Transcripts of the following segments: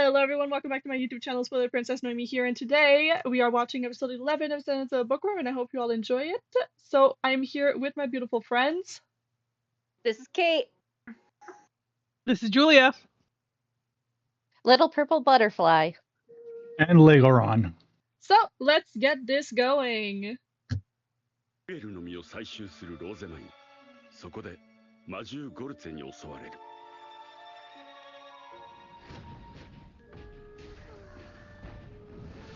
Hello everyone, welcome back to my YouTube channel, Spoiler Princess Noemi here, and today we are watching episode 11 of Ascendance of Bookworm, and I hope you all enjoy it. So I'm here with my beautiful friends. This is Kate. This is Julia. Little Purple Butterfly. And Legoron. So let's get this going. ベルの実を採集するローゼマイン。そこで魔獣ゴルツェに襲われる。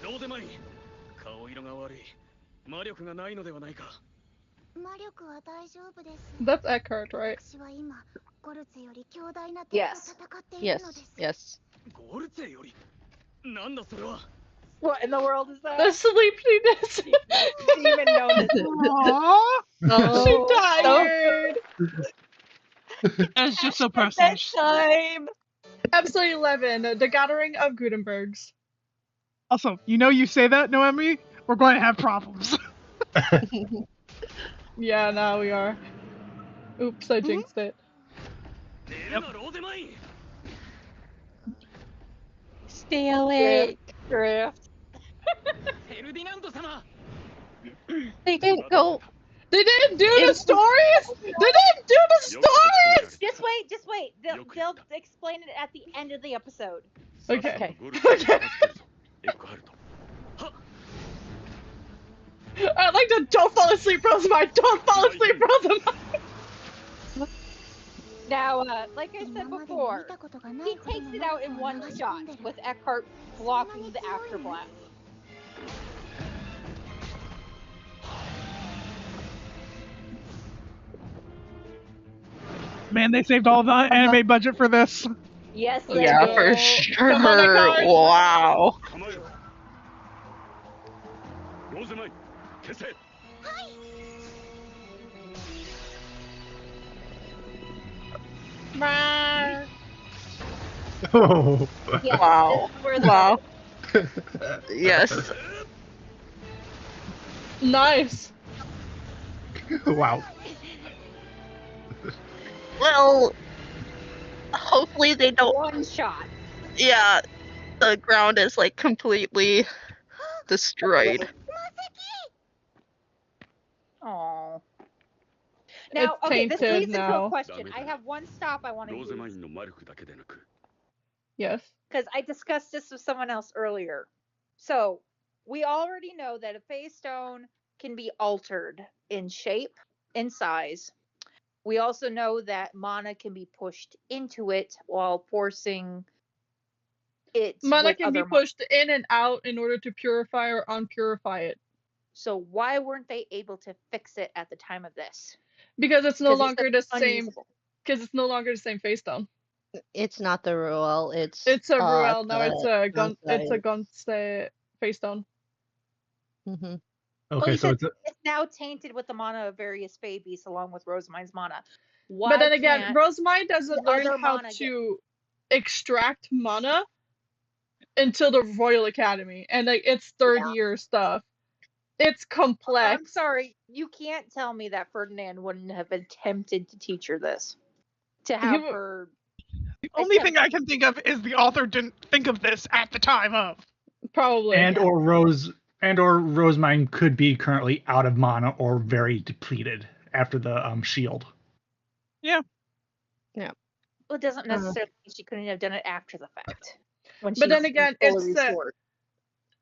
ローゼマイン、顔色が悪い。魔力がないのではないか。魔力は大丈夫です。 That's Eckhart, right? 私は今ゴルツェより強大な敵と戦っているのです。Yes. ゴルツェより。なんだそれは。What in the world is that? The sleepiness. Demon notice. She tired. That's just so personal. Bedtime. Episode 11, The Gathering of Gutenbergs. Also, you say that, Noemi, we're going to have problems. Yeah, now we are. Oops, I jinxed it. Stay awake. Drift. They didn't go. They didn't do the stories! They didn't do the stories! Just wait. They'll explain it at the end of the episode. Okay. Okay. I like the don't fall asleep, Rosamund! Don't fall asleep, Rosamund! Now, like I said before, he takes it out in one shot with Eckhart blocking the afterblast. Man, they saved all the anime budget for this. Yes, Let's Yeah, go. for sure. Come on, Eckhart. Wow. ローゼマイン、消せ。 Oh. yes. Wow. This is where the Wow. Yes. Nice. Wow. Well, hopefully they don't. one shot. Yeah, the ground is like completely destroyed. Oh. Now, It's okay, this tainted leads into now. a question. I have one stop I want to ローゼマイ use ンの魔力だけでなく。 Yes. because I discussed this with someone else earlier. So we already know that a phase stone can be altered in shape, in size. We also know that mana can be pushed into it while forcing it. Mana with can be other pushed in and out in order to purify or unpurify it. So why weren't they able to fix it at the time of this? Because it's no 'Cause longer the it's same. unusable. Because it's no longer the same face stone. It's not the Ruel, it's It's a Ruel, now it's a Gunsight. Gunsight face stone. Mm-hmm. Okay, he so said it's it's now tainted with the mana of various babies along with Rosamind's mana. But then again, can't Rosamund doesn't the learn other how mana to extract mana until the Royal Academy, and like it's third year stuff. It's complex. I'm sorry, you can't tell me that Ferdinand wouldn't have attempted to teach her this. To have w- her. The only thing I can think of is the author didn't think of this at the time of. Probably. or Rosemine could be currently out of mana or very depleted after the shield. Well, it doesn't necessarily mean she couldn't have done it after the fact. When But then she's again, fully it's restored.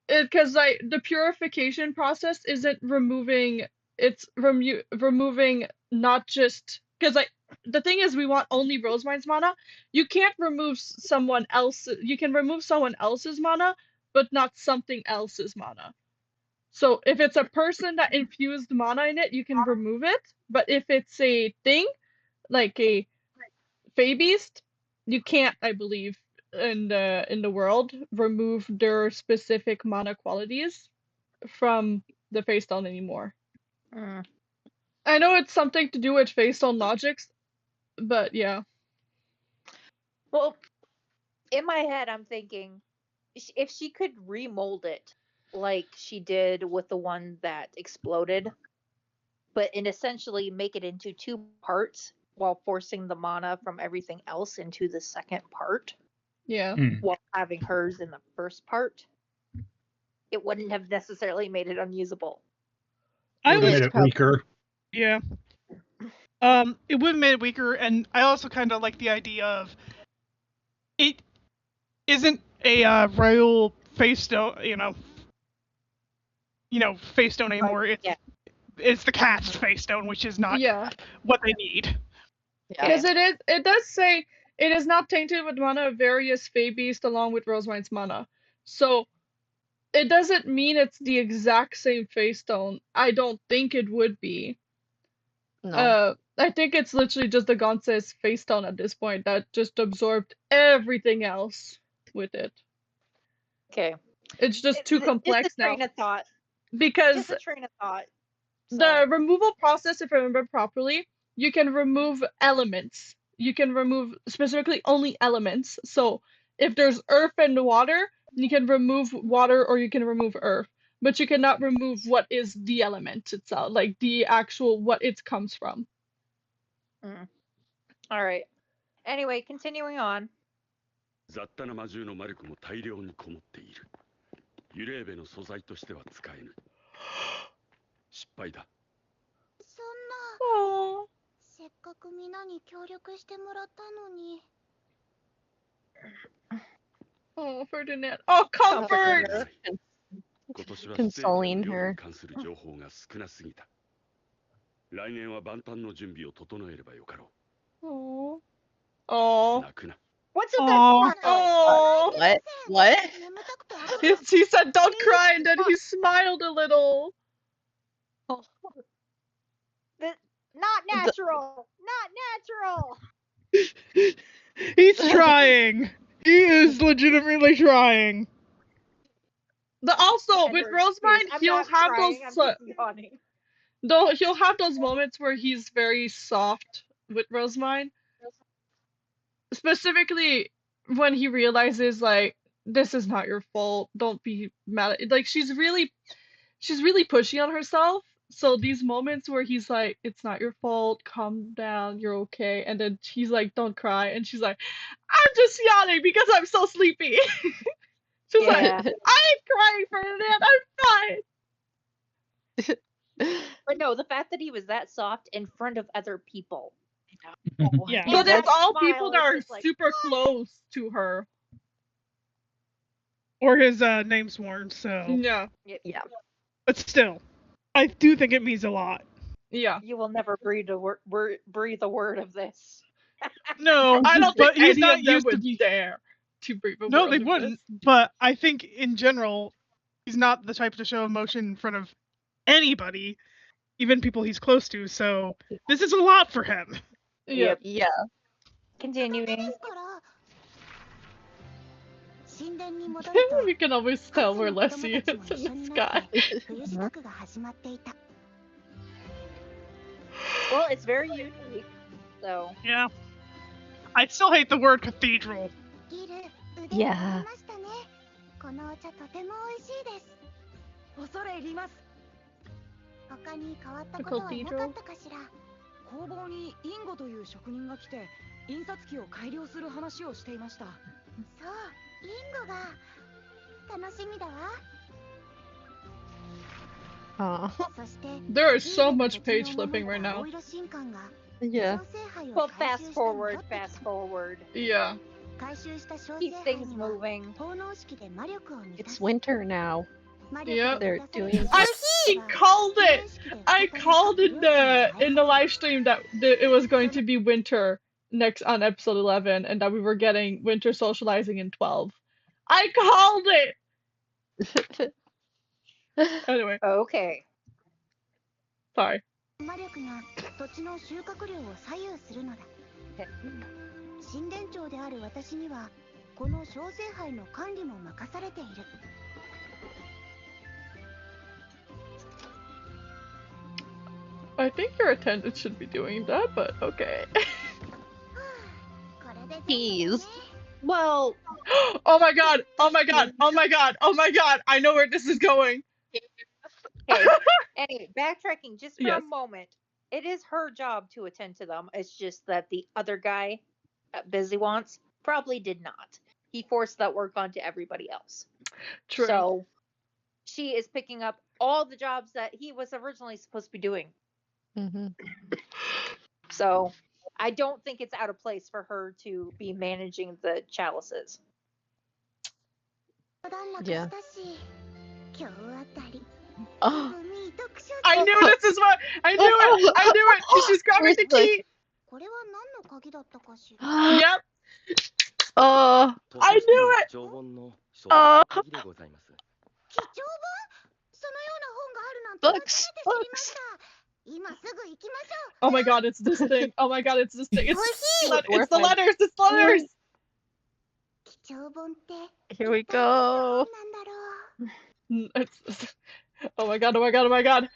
because like the purification process isn't removing. It's removing not just because like the thing is we want only Rosamund's mana. You can't remove someone else. You can remove someone else's mana, but not something else's mana. So if it's a person that infused mana in it, you can remove it. But if it's a thing, like a Fey Beast, you can't, I believe, in the world, remove their specific mana qualities from the Fey Stone anymore. Mm. I know it's something to do with Fey Stone logics, but yeah. Well, in my head, I'm thinking if she could remold it like she did with the one that exploded, but essentially make it into two parts while forcing the mana from everything else into the second part, Yeah. while having hers in the first part, it wouldn't have necessarily made it unusable. I Would have was made it weaker. Yeah. It would have made it weaker, and I also kind of like the idea of it isn't a royal face stone, face stone anymore. It's the cast face stone, which is not Yeah. what they need. Yeah. Because it does say it is not tainted with mana of various Fey beast along with Rosewine's mana. So it doesn't mean it's the exact same face stone. I don't think it would be. No. I think it's literally just the Gonse's face stone at this point that just absorbed everything else with it. Okay. It's just too complex just a now. train of thought. Because Just a train of thought. the removal process, if I remember properly, you can remove elements. You can remove specifically only elements. So if there's earth and water, you can remove water or you can remove earth. But you cannot remove what is the element itself, like the actual what it comes from. All right. Anyway, continuing on. 雑多な魔獣の魔力も大量にこもっている。幽霊部の素材としては使えぬ。失敗だ。そんな。Oh, せっかくみんなに協力してもらったのに。oh, Ferdinand. Oh, comfort! 今年は Consoling ステージの量 her. に関する情報が少なすぎた。来年は万端の準備を整えればよかろ Oh. う。 Oh. 泣くな。 What's with Aw. that smile? Oh. What? What? 眠たくて危ない。 He said, don't cry, and then he smiled a little. Not natural. Not natural. He's trying. He is legitimately trying. Also, with Rosemine, I'm he'll not have crying, those. I'm just yawning. Though he'll have those moments where he's very soft with Rosemine. Specifically, when he realizes like this is not your fault. Don't be mad at like she's really pushy on herself. So these moments where he's like, it's not your fault, calm down, you're okay. And then he's like, don't cry. And she's like, I'm just yawning because I'm so sleepy. She's like, Yeah. I ain't crying for that, I'm fine. But no, the fact that he was that soft in front of other people. Yeah. And But that it's all smile people that is are just like, super close to her. Or his name sworn, so. Yeah. Yeah. But still, I do think it means a lot. Yeah. You will never breathe a word of this. No, I don't but think he's any not of them used to would dare to breathe a No, word they of wouldn't. this. But I think in general, he's not the type to show emotion in front of anybody, even people he's close to. So this is a lot for him. Yeah. Yeah. Continuing. ですから神殿に戻ると You can always tell where かつて Leslie の is 子供たちも in 一 the 緒になっ sky. て冬支度が始まっていた Well, it's very unique. So Yeah. I still hate the word cathedral. ギル腕を Yeah. 上げましたねこのお茶とても美味しいです恐れ入ります他に変わったことはなかったかしら工房にインゴという職人が来て印刷機を改良する話をしていましたそうインゴが楽しみだわ Aw. そして There is so much page flipping right now. 青色神官が Yeah. 小生杯を well, 回 fast 収して戻 forward, ってきた fast forward. Yeah. 回収した小 Keep 生杯 things には moving. 奉納式で魔力を満た It's す winter now. 魔力 Yep. を They're 満たされ doing た I called it. I called it in the live stream that it was going to be winter next on episode 11 and that we were getting winter socializing in 12. I called it. Anyway, Okay. sorry. 魔力が土地の収穫量を左右するのだ神殿長である私にはこの小生杯の管理も任されている I think your attendant should be doing that, but okay. これで Jeez. Well, Oh my god! Oh my god! Oh my god! Oh my god! I know where this is going. okay. Anyway, backtracking just for Yes. a moment. It is her job to attend to them. It's just that the other guy, Busy Wants, probably did not. he forced that work onto everybody else. True. So she is picking up all the jobs that he was originally supposed to be doing. Mm-hmm. So I don't think it's out of place for her to be managing the chalices. Yeah. Oh. I knew this is what I knew it. I knew it. She's grabbing the key. Yep. I knew it. 長本の書あー籍でございます。貴重本そのような本があるなんて初めて知りました。今すぐ行きましょう。 Oh my god, it's this thing. Oh my god, it's this thing. It's Worth it's the it. letters. It's the letters. 貴重本って Here we 一体どんな go. 本なんだろう。 It's, oh my god, oh my god, oh my god.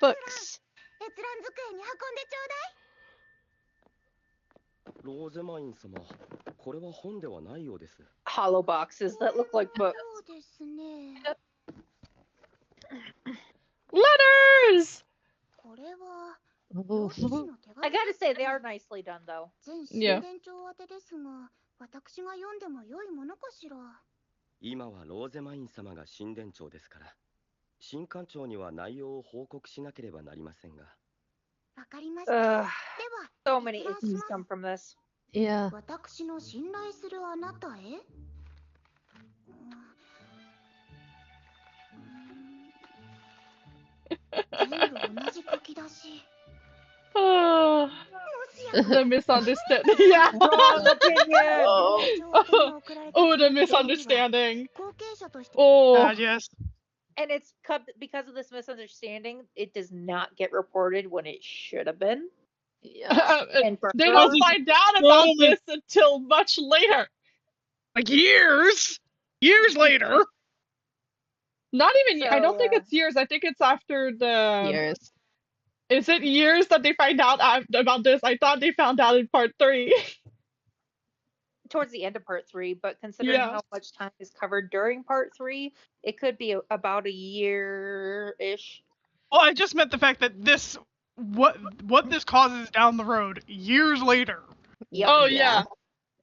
Books. 閲覧机に運んでちょうだい。ローゼマイン様、これは本ではないようです。 Hollow boxes that look like books. そうですね。 Letters. これは Ooh. 領主の手 I 紙。 gotta say, they are nicely done, though. 全神 Yeah. 殿長宛てですが、私が読んでも良いものかしら。今はローゼマイン様が神殿長ですから、神官長には内容を報告しなければなりませんが。わかりました。で Ugh, は、 so many 閲覧し issues ます come from this. Yeah. 私の信頼するあなたへ。全部同じ書き出し。 Oh, もしや the misunderstanding. Yeah. Wrong opinion. Oh, the misunderstanding. 後継者として Oh. Yes. And it's because of this misunderstanding, it does not get reported when it should have been. Yeah. And for They her, don't find out about So this until much later. Like years later. Not even. I don't think So, it's years. I think it's after the. Years. Is it years that they find out about this? I thought they found out in part 3. towards the end of part 3, but considering Yeah. how much time is covered during part 3, it could be about a year-ish. Well, I just meant the fact that this, what this causes down the road years later. Yep. Oh Yeah. yeah.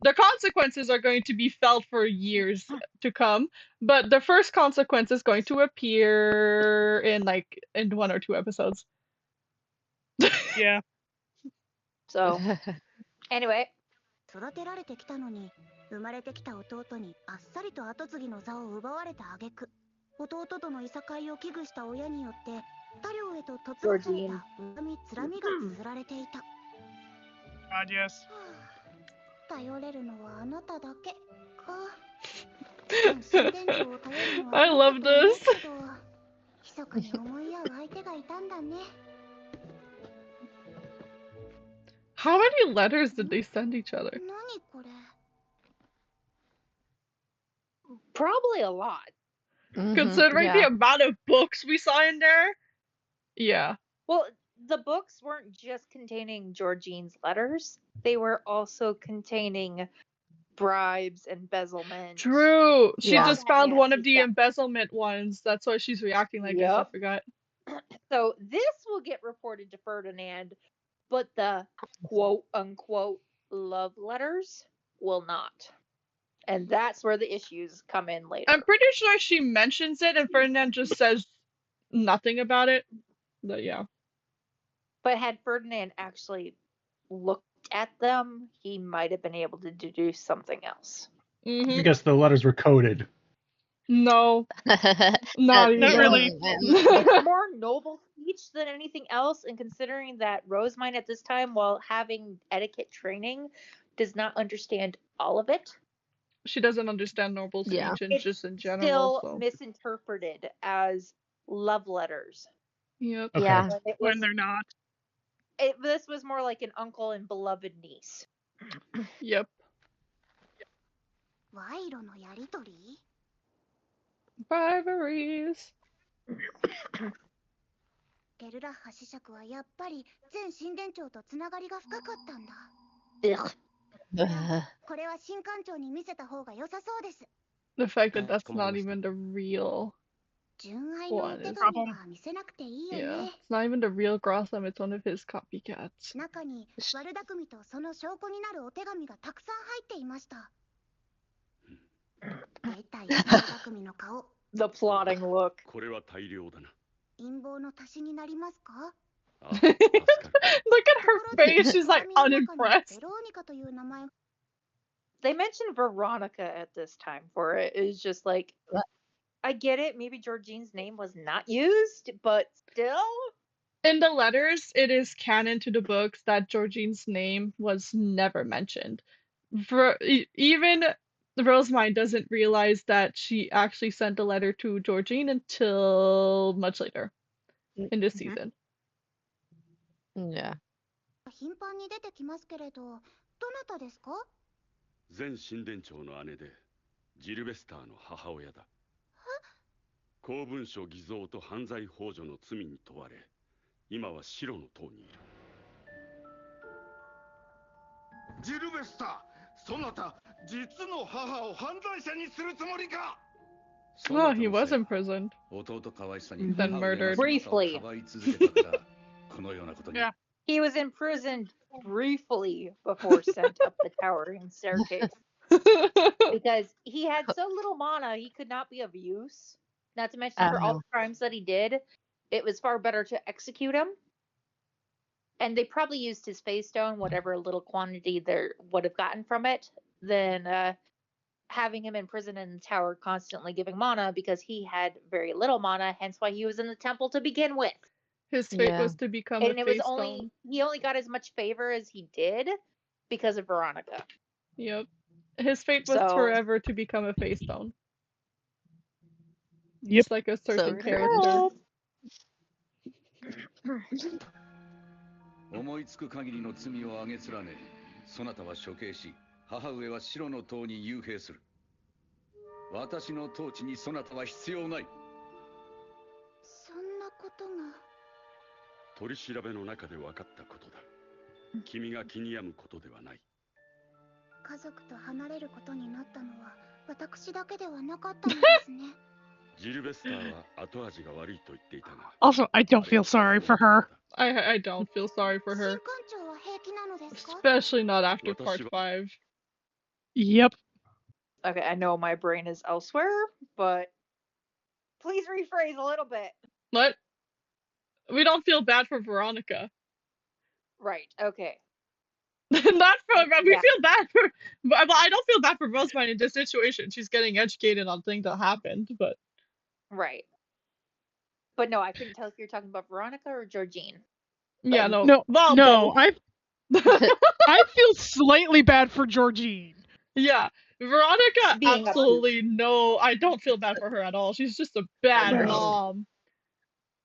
The consequences are going to be felt for years to come, but the first consequence is going to appear in 1 or 2 episodes. Yeah. So, anyway, 育てられてきたのに、生まれてきた弟にあっさりと後継ぎの座を奪われた挙句、弟とのいさかいを危惧した親によって他領へと嫁がされた恨みつらみが綴られていた。 God, yes. 頼れるのはあなただけか。神殿長を頼るのは I love あなたと思う this. けど、密かに思い合う相手がいたんだね。 How many letters did they send each other? 何これ。 probably a lot. Mhm, Considering the yeah. amount of books we saw in there. Yeah. Well, the books weren't just containing Georgine's letters, they were also containing bribes, embezzlement. True. She Yeah. just found one of the Yeah. embezzlement ones. That's why she's reacting like this. I Yep. forgot. So this will get reported to Ferdinand, but the quote unquote love letters will not. And that's where the issues come in later. I'm pretty sure she mentions it and Ferdinand just says nothing about it. But yeah. But had Ferdinand actually looked at them, he might have been able to deduce something else. Hmm. I guess the letters were coded. No, not Not even. really. It's more noble speech than anything else, and considering that Rosemine at this time, while having etiquette training, does not understand all of it, She doesn't understand noble speech Yeah. and it's just in still general. So. misinterpreted as love letters. Yep. Okay. Yeah. When it When was, they're not. this was more like an uncle and beloved niece. Yep. 賄賂のやりとり。 Rivalries. ゲルラッハ子爵はやっぱり前神殿長とつながりが深かったんだ。 Ugh. これは神官長に見せた方が良さそうです。 The fact that that's not even the real. 純愛の One お手 is 紙は見せなくていいよ yeah. ね。 It's not even the real Grotham. It's one of his copycats. 中に悪巧みとその証拠になるお手紙がたくさん入っていました。出たよ、悪巧みの顔。 The plotting look. これは大量だな。陰謀の足しになりますか？ ああ、助かる。 Look at her face. She's like 手紙の中に unimpressed. ベローニカという名前。 They mentioned Veronica at this time for it. It's just like, I get it. Maybe Georgine's name was not used, but still. In the letters, it is canon to the books that Georgine's name was never mentioned. Even Rosemine doesn't realize that she actually sent a letter to Georgine until much later in this season. Yeah. 頻繁に出てきますけれど、どなたですか？ 前神殿長の姉でジルベスターの母親だ。公文書偽造と犯罪幇助の罪に問われ、今は白の塔にいる。ジルベスター、そなた実の母を犯罪者にするつもりか？ Oh, he was imprisoned. 弟可愛さに Then murdered. Briefly. 可愛い続けたからこのようなことに。 Yeah. He was imprisoned briefly before sent up the towering staircase. Because he had so little mana, he could not be of use. Not to mention, for all the crimes that he did, it was far better to execute him. And they probably used his phase stone, whatever little quantity they would have gotten from it, than having him imprisoned in the tower, constantly giving mana, because he had very little mana, hence why he was in the temple to begin with. His fate was to become And a it was face only, stone. he only got as much favor as he did because of Veronica. Yep. His fate was So- forever to become a face stone. Yep. Just like a certain So character. 思いつく限りの罪をあげつらね、そなたは処刑し、母上は白の塔に幽閉する。私の統治にそなたは必要ない。そんなことが。取り調べの中で分かったことだ。君が気に病むことではない。家族と離れることになったのは私だけではなかったのですね。ジルベスターは後味が悪いと言っていたが。 Also, I don't feel sorry for her. I don't feel sorry for 新 her. 艦長は平気なのですか？ Especially not after part 5. Yep. Okay, I know my brain is elsewhere, but please rephrase a little bit. What? We don't feel bad for Veronica. Right, okay. Not for we Yeah. feel bad for but I don't feel bad for Rosemary in this situation. She's getting educated on things that happened, but Right. But no, I couldn't tell if you're talking about Veronica or Georgine. yeah, no. No, Well, no, both. I feel slightly bad for Georgine. Yeah. Veronica, Being a absolutely no. I don't feel bad for her at all. She's just a bad No. mom.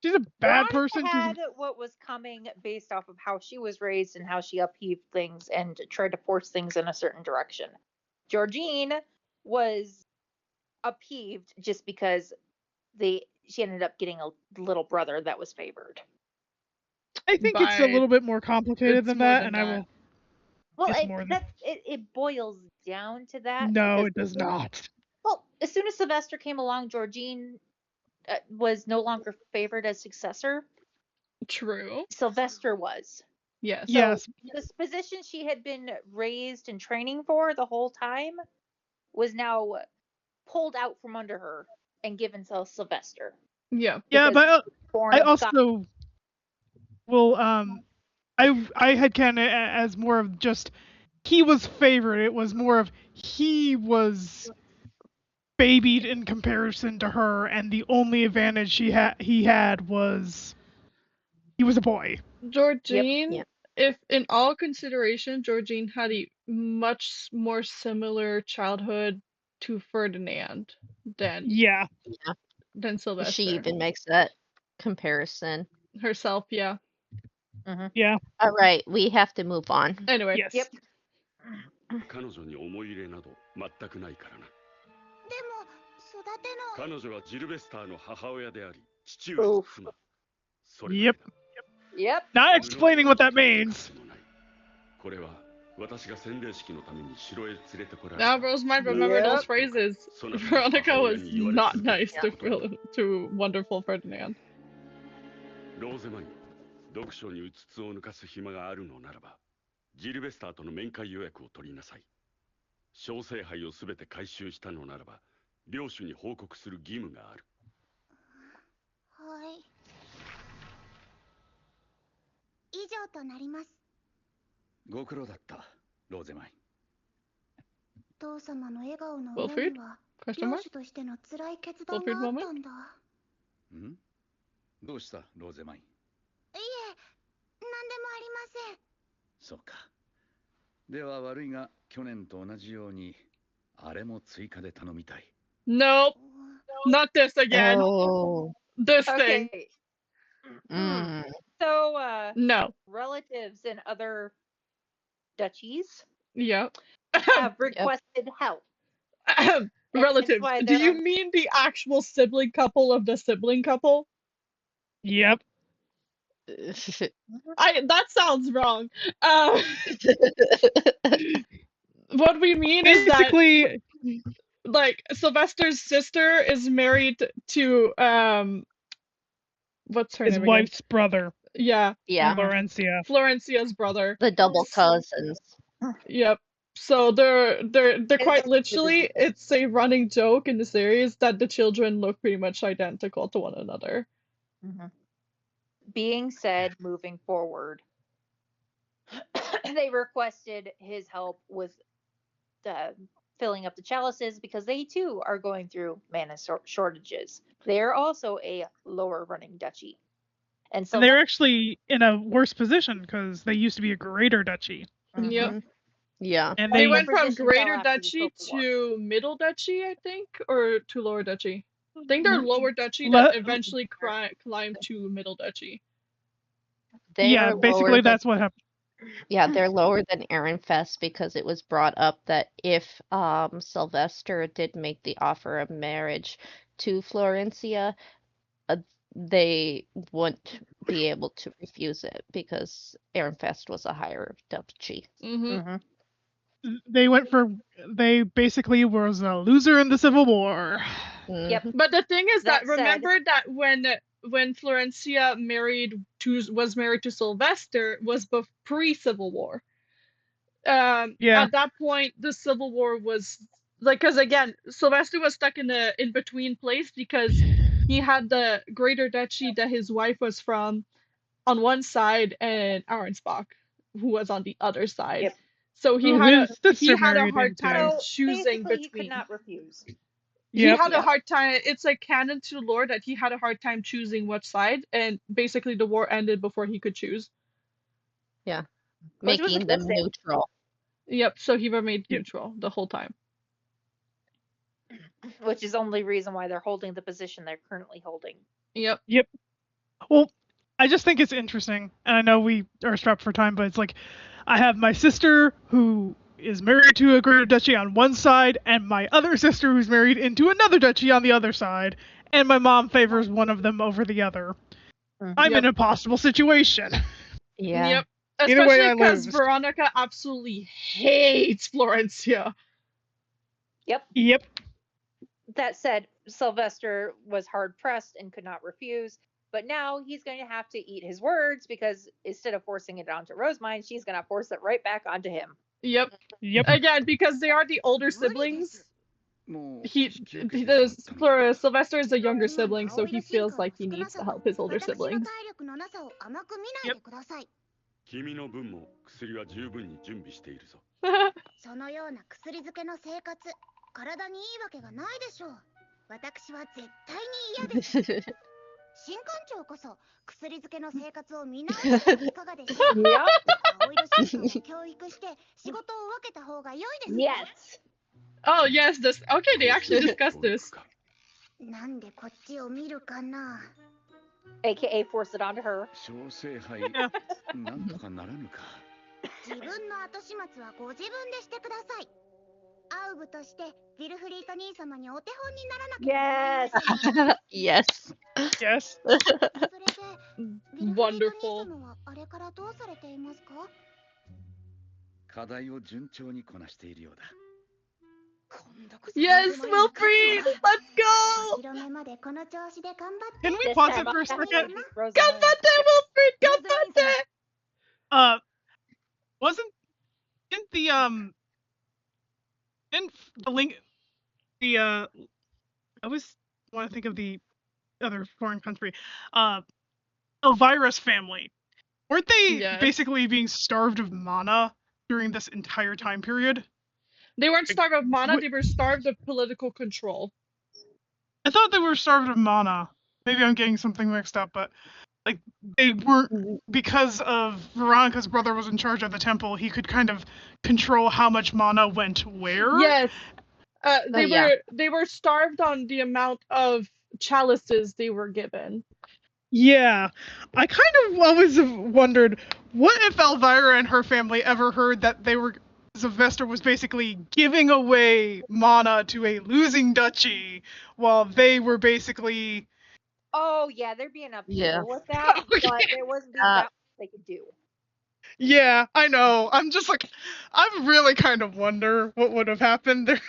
She's a bad Veronica person. had what was coming based off of how she was raised and how she upheaved things and tried to force things in a certain direction. Georgine was upheaved just because she ended up getting a little brother that was favored. I think it's a By- little bit more complicated it's than more that, than and I that. will. Well, It's more than- it boils down to that. No, because- it does not. Well, as soon as Sylvester came along, Georgine was no longer favored as successor. True. Sylvester was. Yes. So Yes. this position she had been raised and training for the whole time was now pulled out from under her and given to Sylvester. Yeah. Yeah, Because but Born I of also will I had kind of as more of just he was favored. It was more of he was babied in comparison to her, and the only advantage he had was he was a boy. Georgine, Yep. if in all consideration, Georgine had a much more similar childhood to Ferdinand than Yeah. Sylvester. She even makes that comparison. herself, yeah. Yeah. All right, we have to move on. Anyway. Yes. Yep. 彼女に思い入れなど全くないからな。でも育ての。彼女はジルベスターの母親であり、父上の妻。それだ Yep. けだ。 Yep. Not explaining what that means. これは私が洗礼式のために城へ連れてこられ Now た。 Rosemind remember those phrases. そなたの Veronica 母親 was に言われ not 続け nice た to ことだ。 to wonderful Ferdinand. ローゼマイン、読書にうつつを抜かす暇があるのならば、ジルベスターとの面会予約を取りなさい。小聖杯をすべて回収したのならば、領主に報告する義務がある。はい。以上となります。ご苦労だった、ローゼマイン。父様の笑顔の Wilfred? 裏には、 Question 領 mark? 主としての辛い決断 Wilfred があっ moment? たんだ。ん？どうしたローゼマイン。いえ、何でもありません。そうか。では悪いが、去年と同じように、あれも追加で頼みたい。 Nope, not this again. Oh. This thing. Okay. Mm. So, No. relatives in other duchies Yep. have requested help. Relatives. why Do there you are- mean the actual sibling couple of the sibling couple? Yep. That sounds wrong. What we mean is that Basically, like Sylvester's sister is married to what's her his name again? wife's brother, Yeah, Yeah. Florencia. Florencia's brother. The double cousins. Yep. So they're quite literally, it's a running joke in the series that the children look pretty much identical to one another. Being said, moving forward, they requested his help with filling up the chalices because they too are going through mana shortages. They're also a lower running duchy. And so And they're actually in a worse position because they used to be a greater duchy. Yep. Yeah. And They they went from position Greater fell after the Duchy Civil War. to Middle Duchy, I think, or to Lower Duchy. I think they're Lower Duchy Le- that eventually climbed to Middle Duchy. They yeah, are basically lower that's what happened. Yeah, they're lower than Fest because it was brought up that if Sylvester did make the offer of marriage to Florencia, they wouldn't be able to refuse it because Fest was a higher duchy. They basically was a loser in the Civil War. Yep. But the thing is that That said- remember that when Florencia was married to Sylvester was pre-Civil War. Yeah. At that point, the Civil War was like, because again, Sylvester was stuck in the in between place because he had the Greater Duchy that his wife was from on one side and Arensbach, who was on the other side. Yep. So he Who had his sister a married hard into. time So choosing basically, he between. could not refuse. He Yep. had a hard time. It's like canon to lore that he had a hard time choosing which side, and basically the war ended before he could choose. Yeah. Which was a Making them good thing. neutral. Yep. So he remained neutral the whole time. Which is the only reason why they're holding the position they're currently holding. Yep. Well, I just think it's interesting, and I know we are strapped for time, but it's like I have my sister who is married to a greater duchy on one side, and my other sister who's married into another duchy on the other side, and my mom favors one of them over the other. I'm in a possible situation. Yeah. Yep. Either way, Especially I because lose. Veronica absolutely hates Florencia. Yep. That said, Sylvester was hard pressed and could not refuse. But now he's going to have to eat his words because instead of forcing it onto Rosemine, she's going to force it right back onto him. Yep. Yep. Again, because they are the older siblings. Sylvester is the younger sibling, so he feels like he needs to help his older siblings. 君の分も薬は十分に準備しているぞ。そのような薬漬けの生活、体にいいわけがないでしょう。私は絶対に嫌です。新館長こそ薬漬けの生活を見直してはいかがでしょう。青色シートを教育して仕事を分けた方が良いですね。Yes. Oh yes, this. Okay, they actually discussed this. なんでこっちを見るかな。AKA force it onto her. 小聖杯、なんとかならぬか。自分の後始末はご自分でしてください。アウブとしてヴィルフリート兄様にお手本にならなければなりません。 Yes. Yes. それで、ヴィルフリート兄 Wonderful. 様はあれからどうされていますか？課題を順調にこなしているようだ。 Yes, Wilfried! Let's go! 白目までこの調子で頑張って。 Can we This pause time it for a I'll second? definitely beat Rosamund. Ganbatte, Wilfried! Ganbatte! Didn't the link I always want to think of the other foreign country, Elvira's family. Weren't they Yes. basically being starved of mana during this entire time period? They weren't starved of mana, What- they were starved of political control. I thought they were starved of mana. Maybe I'm getting something mixed up, but like they weren't, because of Veronica's brother was in charge of the temple, he could kind of control how much mana went where. Yes. yeah. They were starved on the amount of chalices they were given. Yeah, I kind of always have wondered, what if Elvira and her family ever heard that Sylvester was basically giving away mana to a losing duchy, while they were basically... Oh yeah, there'd be enough people Yeah. with that, but there wasn't that much they could do. Yeah, I know. I'm just like, I really kind of wonder what would have happened there.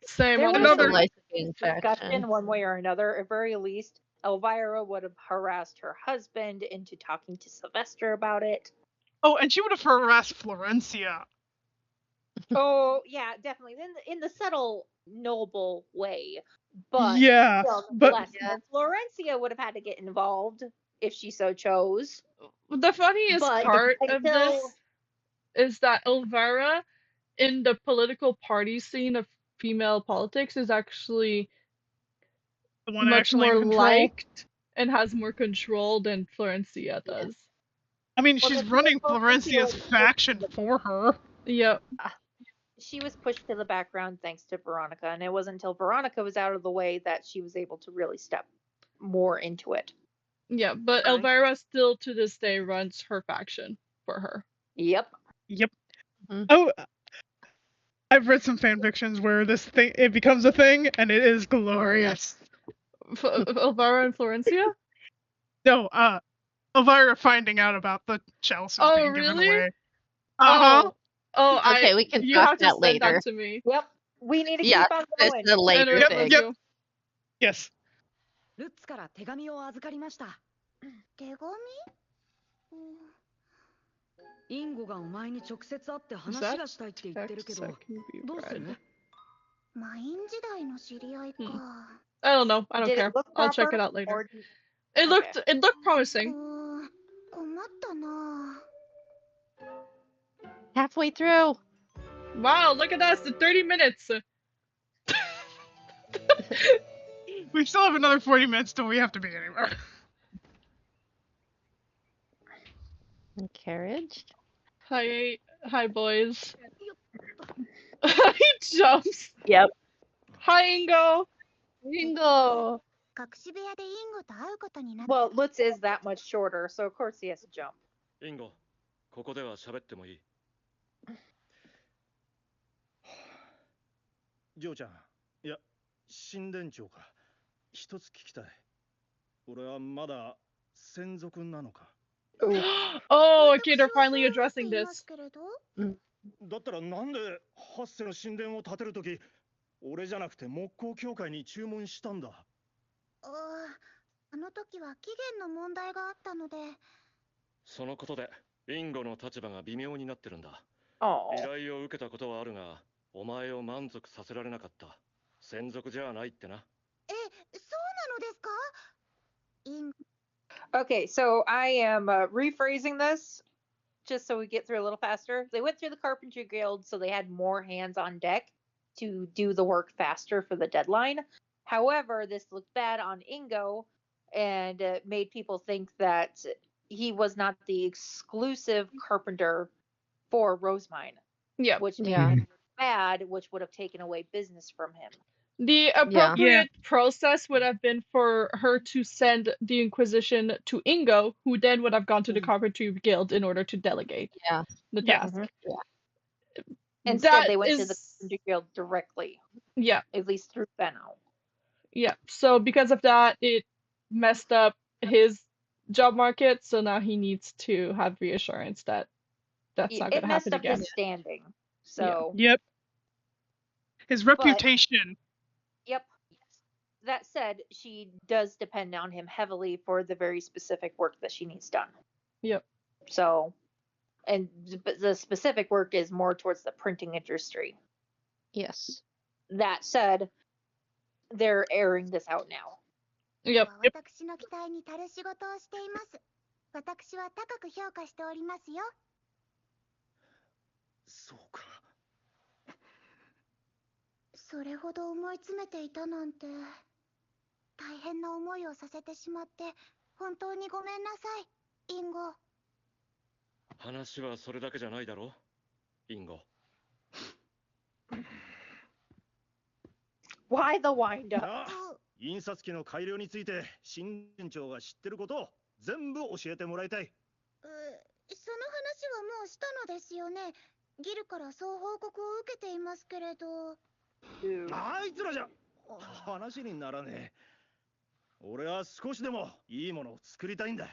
Same. There There was Another- a Lysipian discussion faction. one way or another. At very least, Elvira would have harassed her husband into talking to Sylvester about it. Oh, and she would have harassed Florencia. Oh yeah, definitely in the subtle, noble way. But Yeah, still, but nonetheless, and Florencia would have had to get involved if she so chose. The funniest But part of until this is that Elvira, in the political party scene of female politics, is actually the one much actually more in control. liked and has more control than Florencia does. I mean, Well, she's the running Florencia Florencia's was- faction for her. Yep. she was pushed to the background thanks to Veronica, and it wasn't until Veronica was out of the way that she was able to really step more into it. Yeah, but Right. Elvira still to this day runs her faction for her. Yep. Yep. Mhm. Oh, I've read some fan fictions where it becomes a thing, and it is glorious. Elvira and Florencia? No, Elvira finding out about the chalices Oh, being given really? away. Uh-huh. Oh, Okay, we can you talk have to that send later. that to me. Yep. We need to Yeah, keep on it's going. the later Anyway, Yep, thing. yep. Yes. ルッツから手紙を預かりました。手紙？インゴがお前に直接会って話がしたいって言ってるけど、 Text that can be どうする？ read. マイン時代の知り合いか。 I don't know. I don't Did care. it look I'll check proper, it out later. or- It looked promising. 困ったな。 Halfway through. Wow, look at us, 30 minutes. We still have another 40 minutes till we have to be anywhere. Carriage. Hi boys. He jumps. Yep. Hi Ingo. Bingo. 隠し部屋でインゴと会うことになった。 Well, Lutz is that much shorter, so of course he has to jump. インゴ、ここでは喋ってもいい。ジョーちゃん、いや、神殿長か。一つ聞きたい。俺はまだ専属なのか。Oh, okay, they're finally addressing this. だったらなんでハッセの神殿を建てるとき、俺じゃなくて木工協会に注文したんだ。あの時は期限の問題があったので。そのことで、インゴの立場が微妙になってるんだ。 Oh. 依頼を受けたことはあるが、お前を満足させられなかった。専属じゃないってな。そうなのですか？イン Okay, so I am rephrasing this just so we get through a little faster. They went through the Carpentry Guild, so they had more hands on deck to do the work faster for the deadline. However, this looked bad on Ingo and made people think that he was not the exclusive carpenter for Rosemine. Yeah. Which made Yeah. it look bad, which would have taken away business from him. The appropriate process would have been for her to send the Inquisition to Ingo, who then would have gone to the Carpentry Guild in order to delegate the task. Instead, That they went to the is- Carpentry Guild directly, Yeah, at least through Benno. yeah. So because of that, it messed up his job market. So now he needs to have reassurance that that's not It gonna messed happen up again. his standing. So, Yep. His reputation. yep. That said, she does depend on him heavily for the very specific work that she needs done. Yep. So, and the specific work is more towards the printing industry. Yes. That said, they're airing this out now. Yep. 私の期待に足る仕事をしています。私は高く評価しておりますよ。そうか。それほど思い詰めていたなんて。大変な思いをさせてしまって本当にごめんなさい、インゴ。話はそれだけじゃないだろ、インゴ。Why the wind up? 印刷機の改良について新店長が知ってることを全部教えてもらいたい。その話はもうしたのですよね。ギルからそう報告を受けていますけれど。あいつらじゃ話にならねえ。俺は少しでもいいものを作りたいんだ。わ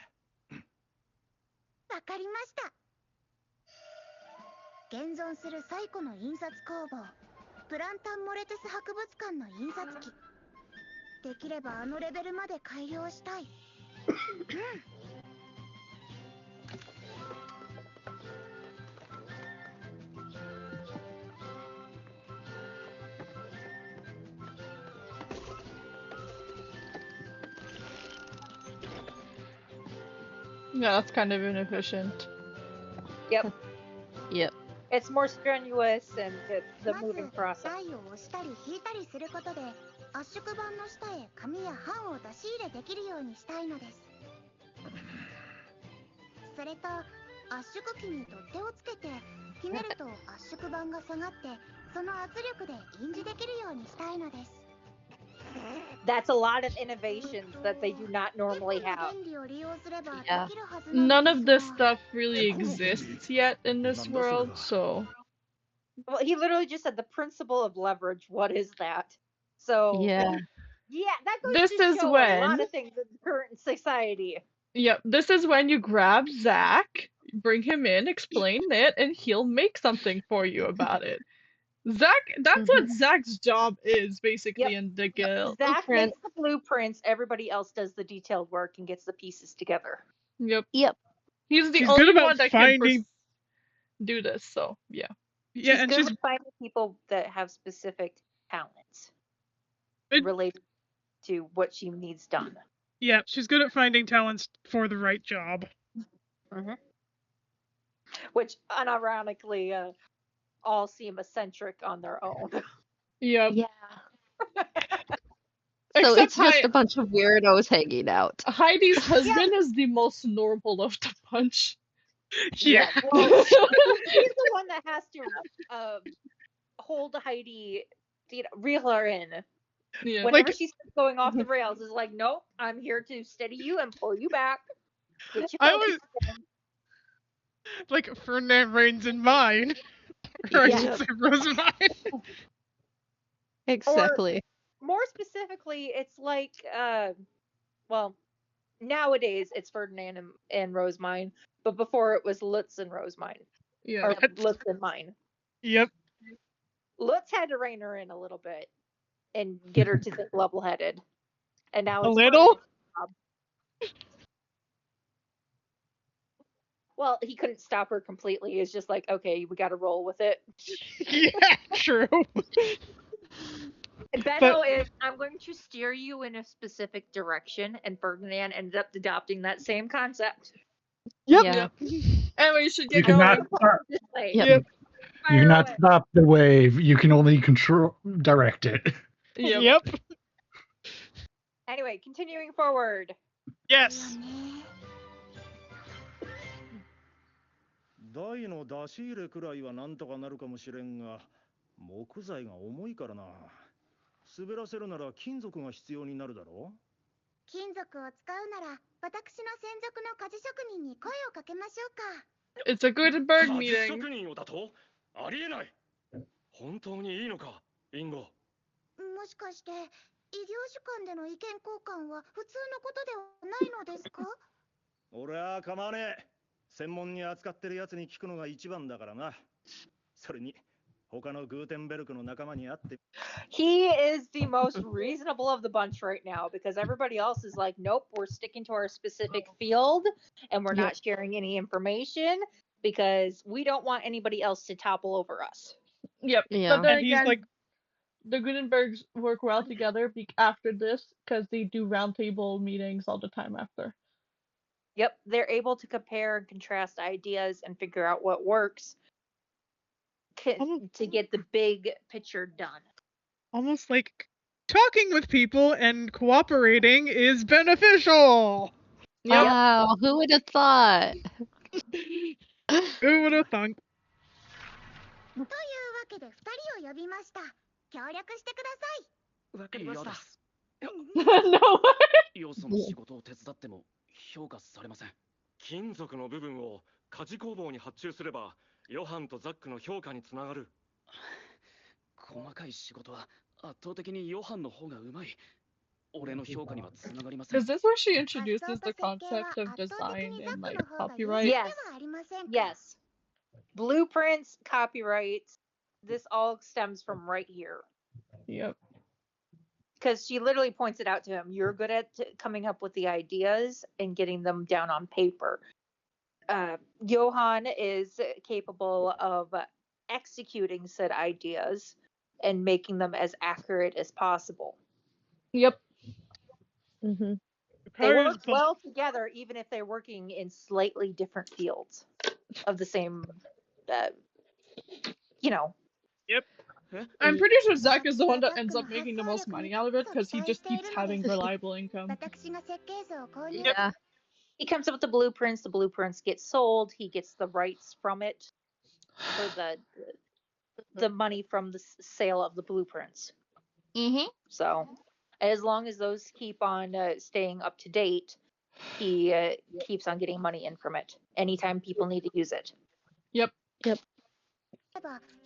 かりました。現存する最古の印刷工房、プランタンモレテス博物館の印刷機。できればあのレベルまで改良したい。Yeah, that's kind of inefficient. Yep. Yep. It's more strenuous and it's the まず moving process. 台を押したり引いたりすることで圧縮板の下へ紙や版を出し入れできるようにしたいのです。それと圧縮機に取っ手をつけてひねると圧縮板が下がってその圧力で印字できるようにしたいのです。That's a lot of innovations that they do not normally have. Yeah. None of this stuff really exists yet in this world, so. Well, he literally just said the principle of leverage. What is that? So Yeah. Yeah, that goes This to is show a when. lot of things in current society. Yep, this is when you grab Zach, bring him in, explain it, and he'll make something for you about it. Zach, that's what Zach's job is basically in the guild. Zach makes the blueprints, everybody else does the detailed work and gets the pieces together. Yep. Yep. He's the She's only good about one that finding- can do this, so yeah. Yeah, She's and good she's with finding people that have specific talents Good- related to what she needs done. yeah, she's good at finding talents for the right job. Which, unironically, all seem eccentric on their own. Yep. Yeah. So Except it's just a bunch of weirdos hanging out. Heidi's husband is the most normal of the bunch. Yeah. Well, he's the one that has to hold Heidi, reel her in. Yeah. Whenever she starts going off the rails, is like, nope, I'm here to steady you and pull you back. Get you I focused was again. like Ferdinand reigns in mine. Or I should Yeah. say Rosamine. Exactly. More specifically, it's like, well, nowadays it's Ferdinand and Rosemine, but before it was Lutz and Rosemine. Yeah. Or Lutz and mine. Yep. Lutz had to rein her in a little bit and get her to think level-headed. And now A it's little? Ferdinand's job. Well, he couldn't stop her completely. It's just like, okay, we got to roll with it. Yeah, true. Benno is, I'm going to steer you in a specific direction, and Ferdinand ended up adopting that same concept. Yep. Yeah. And we should You get going. cannot stop. This way. Yep. You cannot stop the wave. You can only direct it. Yep. Yep. Anyway, continuing forward. Yes. 台の出し入れくらいはなんとかなるかもしれんが、木材が重いからな。滑らせるなら金属が必要になるだろう。金属を使うなら私の専属の鍛冶職人に声をかけましょうか。 It's a good bird 鍛冶 meeting. 職人をだとありえない。本当にいいのか、インゴ。もしかして異業種間での意見交換は普通のことではないのですか？俺は構わねえ。専門に扱ってるやつに聞くのが一番だからな。それに他のグーテンベルクの仲間に会って。 He is the most reasonable of the bunch right now because everybody else is like, nope, we're sticking to our specific field and we're not sharing any information because we don't want anybody else to topple over us. Yep. Yeah. But then And he's again, like, the Gutenbergs work well together after this because they do roundtable meetings all the time after. Yep, they're able to compare and contrast ideas and figure out what works to get the big picture done. almost like talking with people and cooperating is beneficial. Yep. Wow, who would have thought? Who would have thunk? というわけで2人を呼びました。協力してください。わかりました。No way. よその仕事を手伝っても評価されません。金属の部分を鍛冶工房に発注すれば、ヨハンとザックの評価につながる。細かい仕事は圧倒的にヨハンの方がうまい。俺の評価にはつながりません。 Is this where she introduces the concept of design and like copyright? Yes. Yes. Blueprints, copyrights, this all stems from right here. Yep. Because she literally points it out to him. You're good at coming up with the ideas and getting them down on paper. Johann is capable of executing said ideas and making them as accurate as possible. Yep. Mm-hmm. They work well together, even if they're working in slightly different fields of the same, you know. Yep. I'm pretty sure Zach is the one that ends up making the most money out of it because he just keeps having reliable income. Yeah. He comes up with the blueprints get sold, he gets the rights from it for the money from the sale of the blueprints. Mm-hmm. So as long as those keep on staying up to date, he keeps on getting money in from it anytime people need to use it. Yep. Yep.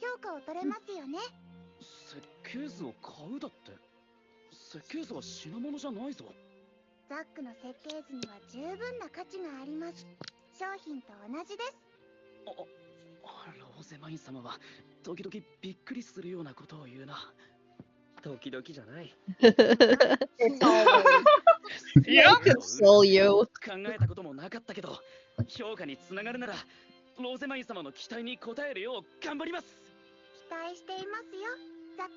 評価を取れますよね。設計図を買うだって。設計図は品物じゃないぞ。ザックの設計図には十分な価値があります。商品と同じです。ローゼマイン様は時々びっくりするようなことを言うな。時々じゃない。It's always. Yeah. Console you. 考えたこともなかったけど、評価につながるならローゼマイン様の期待に応えるよう頑張ります。期待していますよ、ザック。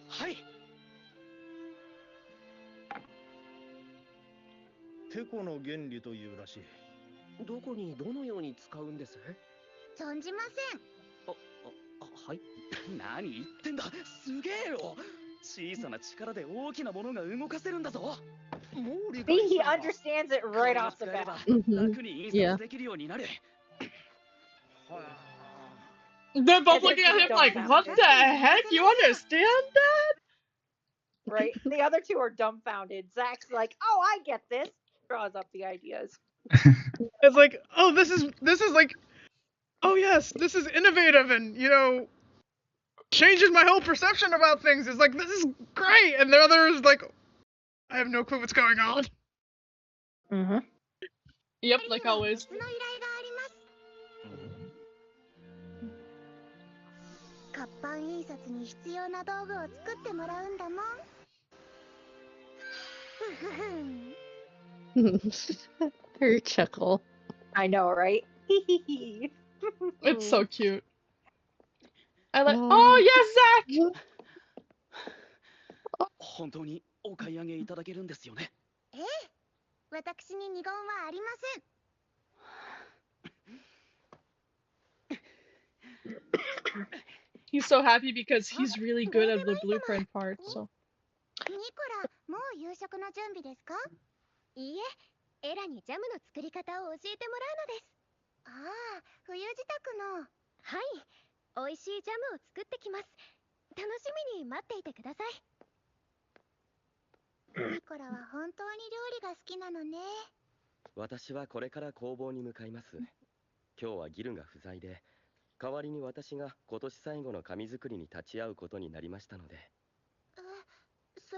はい。テコの原理というらしい。どこにどのように使うんです？存じません。はい。何言ってんだ。すげえよ。小さな力で大きなものが動かせるんだぞ。もう理解 He した。 understands it right off the bat. 楽に印刷できるようになる。 They're both looking at him like, what the heck? You understand that? Right? The other two are dumbfounded. Zach's like, oh, I get this. Draws up the ideas. It's like, oh, this is like, oh yes, this is innovative and, you know, changes my whole perception about things. It's like, this is great. And the other is like, I have no clue what's going on. Mm-hmm. Yep, like always. 別の依頼があります。活版印刷に必要な道具を作ってもらうんだもん。ふふふん。Her chuckle. I know, right? It's so cute. I like, oh yes, Zach! 本当にお買い上げいただけるんですよね。ええ、私に二言はありません。He's so happy because he's really good at the blueprint part, so. ニコラ、もう夕食の準備ですか？いいえ、エラにジャムの作り方を教えてもらうのです。ああ、冬支度の。はい、美味しいジャムを作ってきます。楽しみに待っていてください。ニコラは本当に料理が好きなのね。私はこれから工房に向かいます。今日はギルが不在で、代わりに私が今年最後の紙作りに立ち会うことになりましたので。そ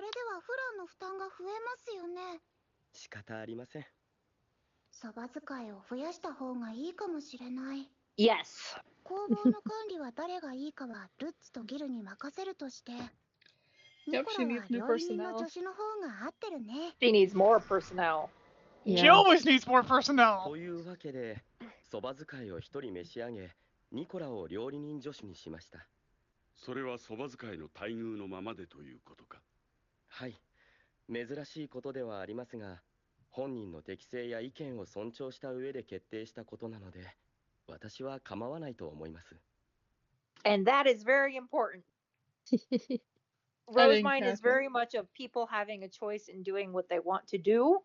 れではフランの負担が増えますよね。仕方ありません。そば使いを増やした方がいいかもしれない。Yes. 工房の管理は誰がいいかはルッツとギルに任せるとして、ニ Yep, コ she ラ needs は new 料理人の personnel. 助手の方が合ってるね。 She needs more personnel. She always needs more personnel. というわけで、そば使いを一人召し上げ、ニコラを料理人助手にしました。それはそば使いの待遇のままでということか。はい。珍しいことではありますが、本人の適性や意見を尊重した上で決定したことなので、私は構わないと思います。And that is very important. Rose Mind is very much of people having a choice in doing what they want to do,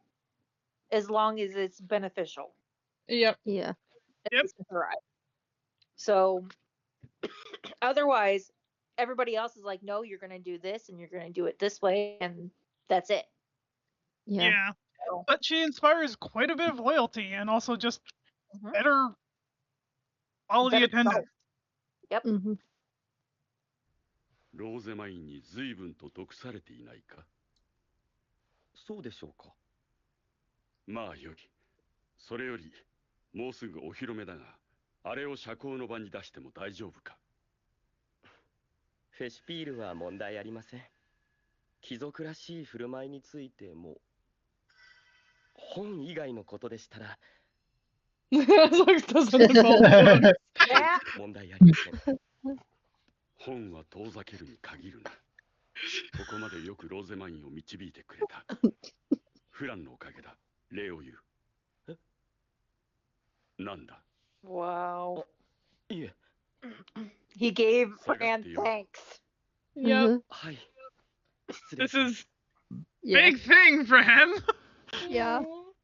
as long as it's beneficial. Yep. Yeah. Yep. So, otherwise, everybody else is like, no, you're going to do this and you're going to do it this way, and that's it. Yeah. But she inspires quite a bit of loyalty and also just better quality attendance. Yep. ローゼマインに随分と毒されていないか。そうでしょうか。まあよい。それより、もうすぐお披露目だが、あれを社交の場に出しても大丈夫か。フェシピールは問題ありません。貴族らしい振る舞いについても、本以外のことでしたら、問題ありません。本は遠ざけるに限るな。ここまでよくローゼマインを導いてくれた。フランのおかげだ。礼を言う。なんだ。Wow. いえ。He gave Fran thanks. Yep. はい。 This is big thing for him. Yeah.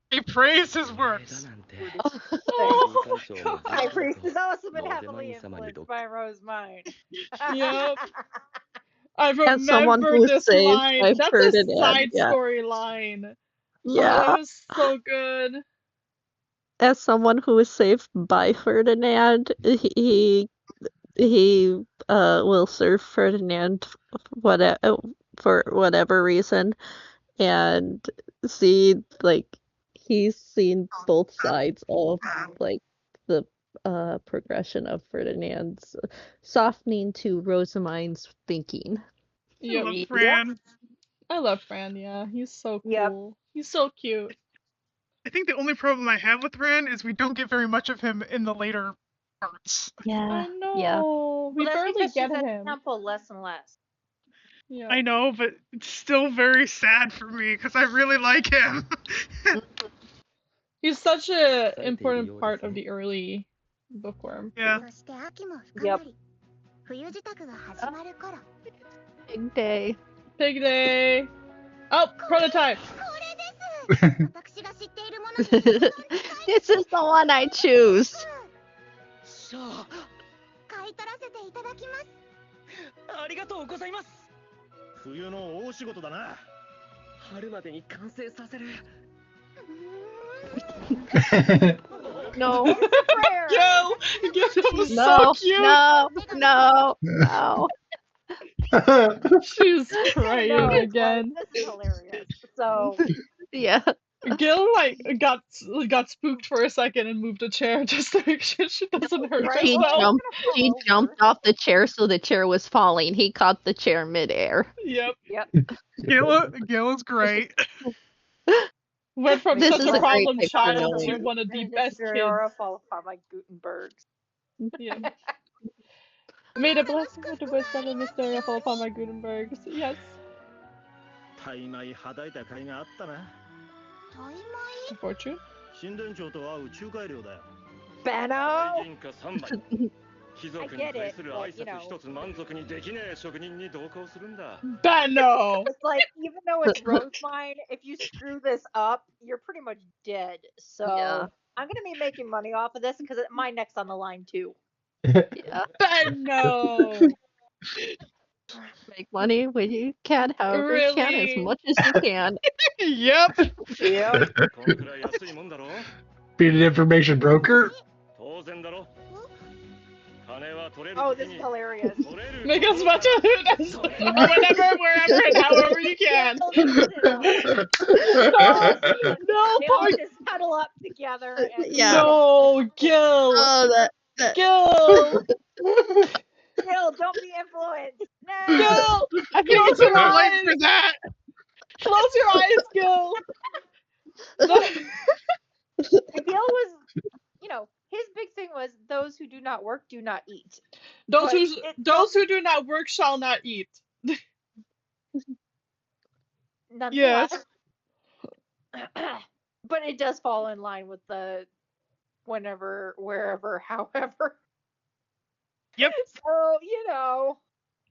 He praised his works. High Priest has also been heavily influenced by Rose Mind. Yep. I As someone remember who this saved line. by That's a Ferdinand, side yeah. story line. Yeah. Oh, it was so good. As someone who was saved by Ferdinand, he will serve Ferdinand for whatever reason, and he's seen both sides of like the progression of Ferdinand's softening to Rosamind's thinking. Yep. I love Fran. I love Fran, yeah. He's so cool. He's so cute. I think the only problem I have with Fran is we don't get very much of him in the later parts. Yeah. I know. Yeah. We Well, that's barely because she's get at him. tempo less and less. Yeah. I know, but it's still very sad for me because I really like him. He's such an important part of the early bookworm. Yeah. そして秋も深まり、冬支度が始まる頃。 Big day. Big day. Oh, prototype. 私が知っているものに This is the one I choose. 買い取らせていただきます。ありがとうございます。冬の大仕事だな。春までに完成させる。No. Gil, that was No, so cute. no. She's crying again. This is hilarious. So Yeah. Gil got spooked for a second and moved a chair just to make sure she doesn't hurt She herself. jumped off the chair so the chair was falling. He caught the chair midair. Yep. Gil is great. Went from This such is a a great problem picture, child Lily. to one of the best kids. Followed by Gutenberg's. Yeah. Made a blessing with the wisdom and mystery fall upon my Gutenbergs. Yes. 大枚はだいた甲斐があったな。大枚 Fortune. 神殿長と会う仲介料だよ。 Beno! 銀貨3枚。貴族に対する挨拶一つ満足にできねえ職人に同行するんだ。Beno! It's like, even though it's Rosemine, if you screw this up, you're pretty much dead. So Yeah. I'm going to be making money off of this because my neck's on the line too. Yeah. Beno! Make money when you can, however you can, as Really? much as you can. Yep. Yep. このくらい安いもんだろ。 Being an information broker. 当然だろ。金は取れる Oh, 時 this に is hilarious. 取れる。 Make as much of it as whenever, wherever, and however you can. No, No, they all Park. just huddle up together. together and Yeah. No, Gil. Oh, that. Gil. Gil, don't be influenced. No. Gil. I think Close it's your too late eyes. for that. Close your eyes, Gil. Gil was, his big thing was those who do not work do not eat. Those But who do not work shall not eat. nonetheless, but it does fall in line with the whenever, wherever, however. Yep. So,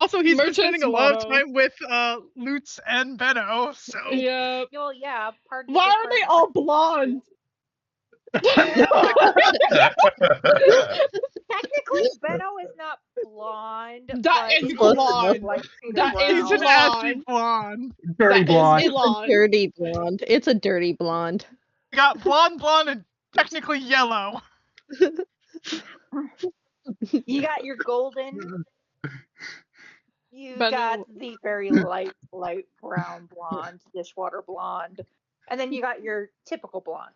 Also, he's been Merchant's spending a lot of motto. time with Lutz and Benno, so. Yeah. well, yeah, part of Why the are they all blonde? Technically, Benno is not blonde. That but is it's blonde. Like That is He's an brown. ashy blonde. blonde. Dirty That is blonde. It's a blonde. dirty blonde. It's a dirty blonde. We got blonde, and technically yellow. You got your golden. You Benno. got the very light brown blonde, dishwater blonde, and then you got your typical blonde.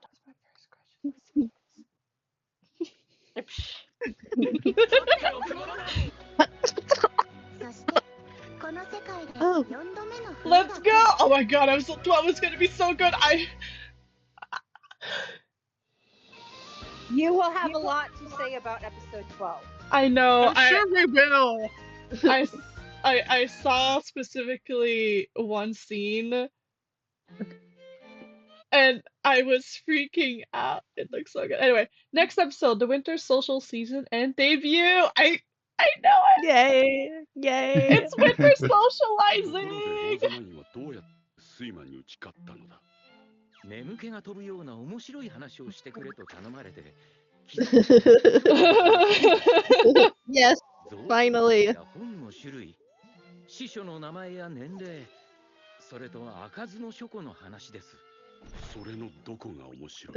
Oh. Let's go! Oh my god, I was so 12 was gonna be so good. You will have a lot to say about episode 12. I know. I'm sure we will. I saw specifically one scene and I was freaking out. It looks so good. Anyway, next episode, the winter social season and debut. I know it. Yay! Yay! It's winter socializing. どうやって睡魔に打ち勝ったのだ。眠気が飛ぶような面白い話をしてくれと頼まれて。Yes, finally. 本の種類、司書の名前や年齢、それと開かずの書庫の話です。それのどこが面白い？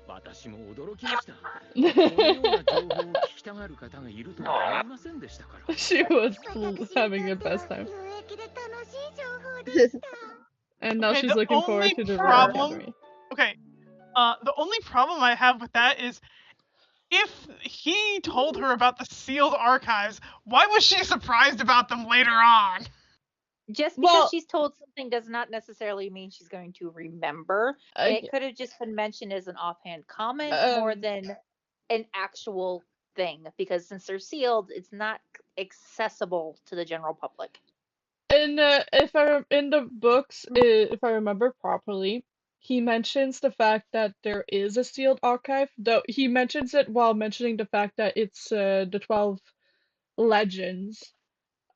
私も驚きました。このような情報を聞きたがる方がいるとは思いませんでしたから。She was having a best time. And now she's looking forward to the problem. Okay, the only problem I have with that is if he told her about the sealed archives, why was she surprised about them later on? Just because she's told something does not necessarily mean she's going to remember. It could have just been mentioned as an offhand comment more than an actual thing, because since they're sealed, it's not accessible to the general public. In in the books, if I remember properly, he mentions the fact that there is a sealed archive. Though he mentions it while mentioning the fact that it's the 12 legends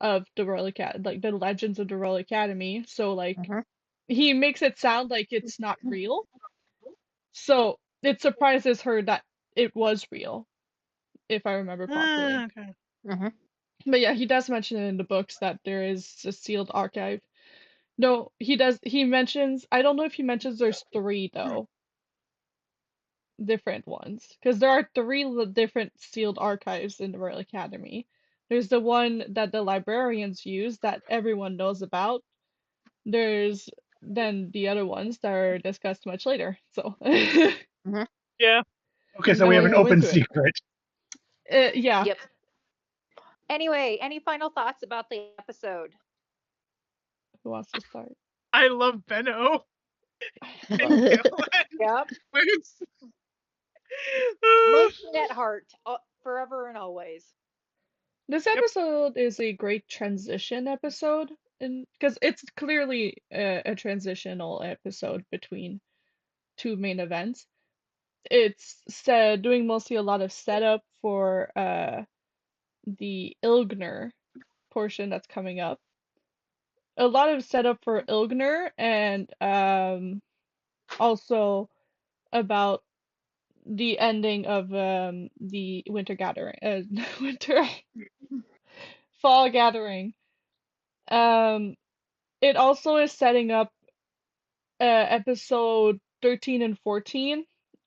of the Royal Academy, like the legends of the Royal Academy. So like he makes it sound like it's not real. So it surprises her that it was real, if I remember properly. Okay. But yeah, he does mention it in the books that there is a sealed archive. No, he does. He mentions, I don't know if he mentions there's 3 though. Different ones. Because there are 3 different sealed archives in the Royal Academy. There's the one that the librarians use that everyone knows about. There's then the other ones that are discussed much later. So Yeah. Okay, so we have an open secret. Yeah. Yep. Anyway, any final thoughts about the episode? Who wants to start? I love Benno. Yep. Merchant at heart, forever and always. This episode is a great transition episode, because it's clearly a transitional episode between 2 main events. It's doing mostly a lot of setup for the Ilgner portion that's coming up. A lot of setup for Ilgner, and also about the ending of the winter gathering, fall gathering. It also is setting up episode 13 and 14,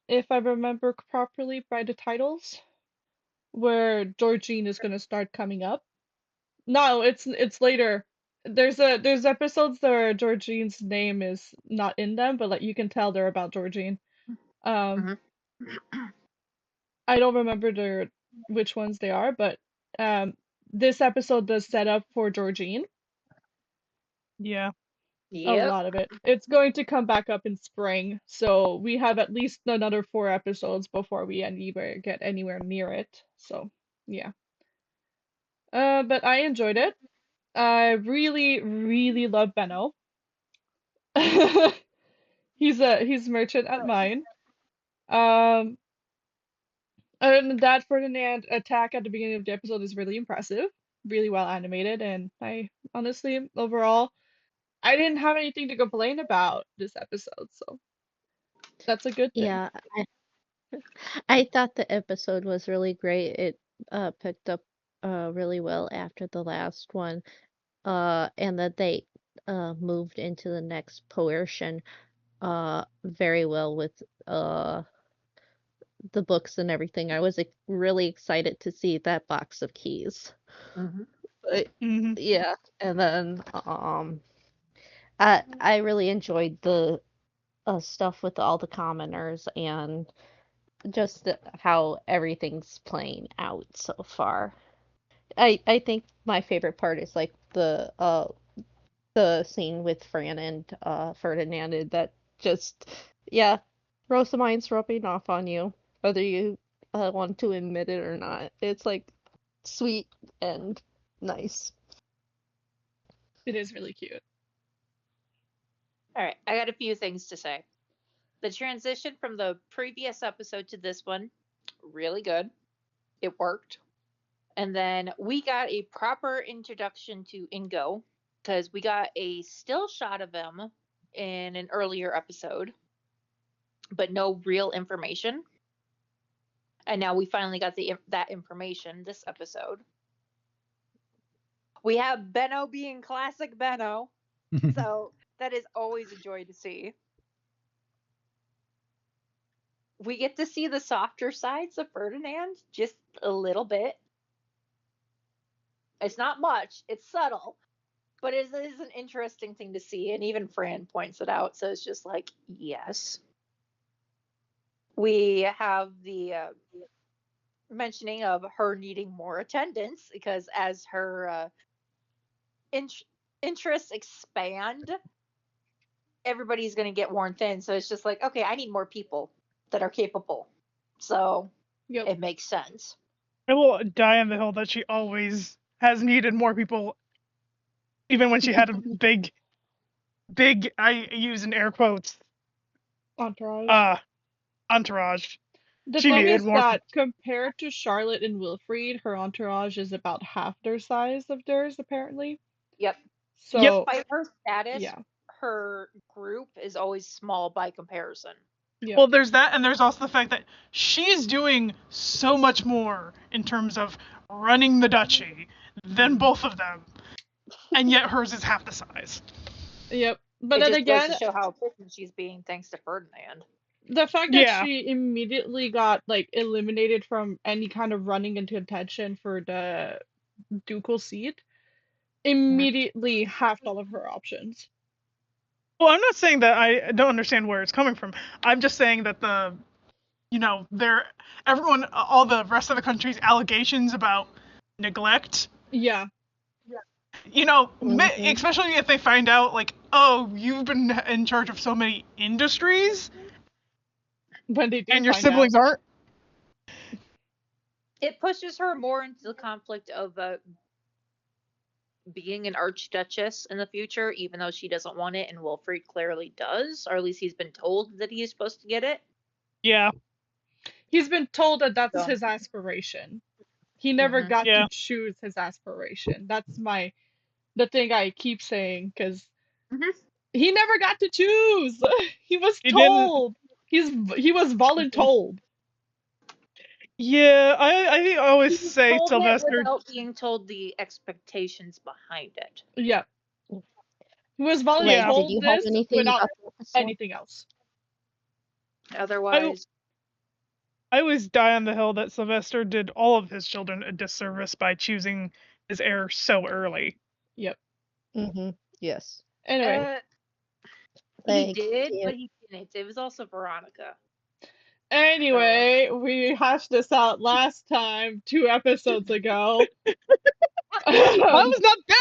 if I remember properly by the titles, where Georgine is gonna start coming up. No, it's later. There's episodes where Georgine's name is not in them, but like you can tell they're about Georgine. I don't remember which ones they are, but this episode does set up for Georgine. Yeah. A Yep. lot of it. It's going to come back up in spring, so we have at least another 4 episodes before we get anywhere near it. So yeah. But I enjoyed it. I really, really love Benno. He's merchant at mine. Um, and that Ferdinand attack at the beginning of the episode is really impressive, really well animated, and I honestly, overall, I didn't have anything to complain about this episode, so that's a good thing. Yeah, I thought the episode was really great. It picked up really well after the last one. And that they moved into the next portion very well with the books and everything. I was really excited to see that box of keys. But, yeah, and then I really enjoyed the stuff with all the commoners and just how everything's playing out so far. I think my favorite part is like the scene with Fran and Ferdinand and that just yeah, Rosamine's rubbing off on you, whether you want to admit it or not. It's like sweet and nice. It is really cute. All right, I got a few things to say. The transition from the previous episode to this one, really good. It worked. And then we got a proper introduction to Ingo because we got a still shot of him in an earlier episode, but no real information. And now we finally got that information this episode. We have Benno being classic Benno, so that is always a joy to see. We get to see the softer sides of Ferdinand just a little bit. It's not much, it's subtle, but it is an interesting thing to see, and even Fran points it out, so it's just like, yes. We have the mentioning of her needing more attendance because as her interests expand, everybody's going to get worn thin. So it's just like, okay, I need more people that are capable. So it makes sense. I will die on the hill that she always has needed more people, even when she had a big, I use in air quotes, Entourage. Entourage. The She thing needed is more. that compared to Charlotte and Wilfried, her entourage is about half their size of theirs, apparently. Yep. So, despite her status, yeah. her group is always small by comparison. Yep. Well, there's that, and there's also the fact that she's doing so much more in terms of running the duchy than both of them, and yet hers is half the size. Yep. But it then just again, goes to show how efficient she's being thanks to Ferdinand. The fact that she immediately got like eliminated from any kind of running into attention for the ducal seat immediately halved all of her options. Well, I'm not saying that I don't understand where it's coming from. I'm just saying that all the rest of the country's allegations about neglect. Yeah. Especially if they find out, like, oh, you've been in charge of so many industries. When they do and your siblings aren't. It pushes her more into the conflict of being an archduchess in the future, even though she doesn't want it, and Wilfried clearly does, or at least he's been told that he's supposed to get it. Yeah. He's been told that that's his aspiration. He never got to choose his aspiration. That's the thing I keep saying, because he never got to choose. He was told. He was voluntold. Yeah, I always say told Sylvester. It without being told the expectations behind it. Yeah. He was voluntold this without anything else. Otherwise. I always die on the hill that Sylvester did all of his children a disservice by choosing his heir so early. Yep. Yes. Anyway. He did, but he didn't. It was also Veronica. Anyway, we hashed this out last time, 2 episodes ago. I was not there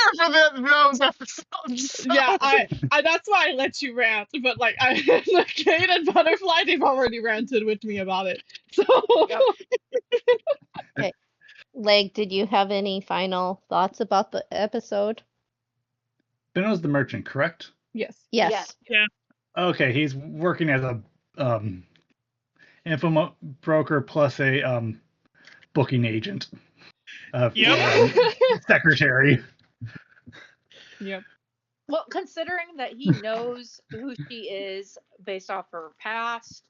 for those episodes. Yeah, I that's why I let you rant, but like Kate and Butterfly, they've already ranted with me about it. So Okay. Leg, did you have any final thoughts about the episode? Benno's the merchant, correct? Yes. Yes. Yeah. Okay, he's working as a info broker plus a booking agent. Secretary. Yep. Well, considering that he knows who she is based off her past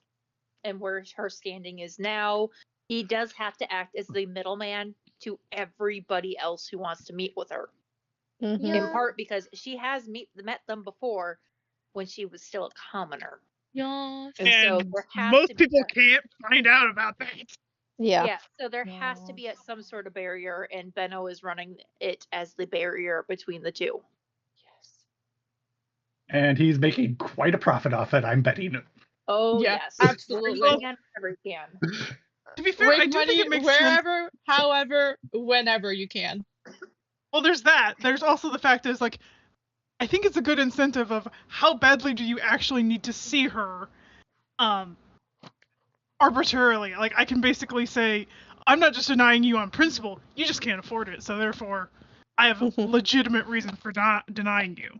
and where her standing is now, he does have to act as the middleman to everybody else who wants to meet with her. Mm-hmm. In part because she has met them before when she was still a commoner. Yeah. And so And there has most to be people can't find out about that. Yeah. Yeah, so there has to be some sort of barrier, and Benno is running it as the barrier between the two. And he's making quite a profit off it, I'm betting. Oh, yeah, yes. absolutely. Where he can, wherever he can. To be fair, Make I do money think it makes wherever, sense. however, whenever you can. Well, there's that. There's also the fact is, like, I think it's a good incentive of how badly do you actually need to see her arbitrarily. Like, I can basically say, I'm not just denying you on principle, you just can't afford it, so therefore, I have a legitimate reason for not denying you.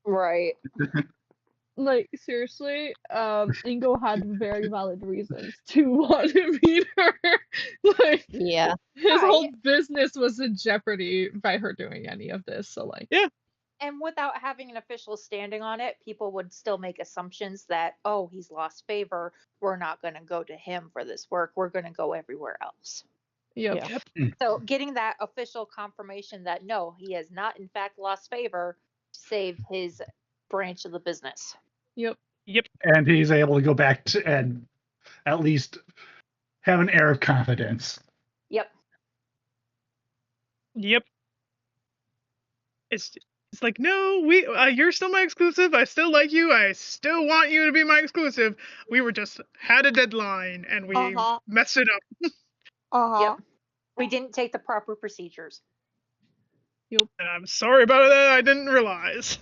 Right. Like, seriously, Ingo had very valid reasons to want to meet her. Like, yeah, his whole business was in jeopardy by her doing any of this. So, like, yeah. And without having an official standing on it, people would still make assumptions that, oh, he's lost favor. We're not going to go to him for this work. We're going to go everywhere else. Yep. So getting that official confirmation that no, he has not in fact lost favor saved his branch of the business. Yep. And he's able to go back to and at least have an air of confidence. Yep. It's like, no, you're still my exclusive. I still like you. I still want you to be my exclusive. We were just had a deadline and we messed it up. Yep. We didn't take the proper procedures. Yep. And I'm sorry about that. I didn't realize.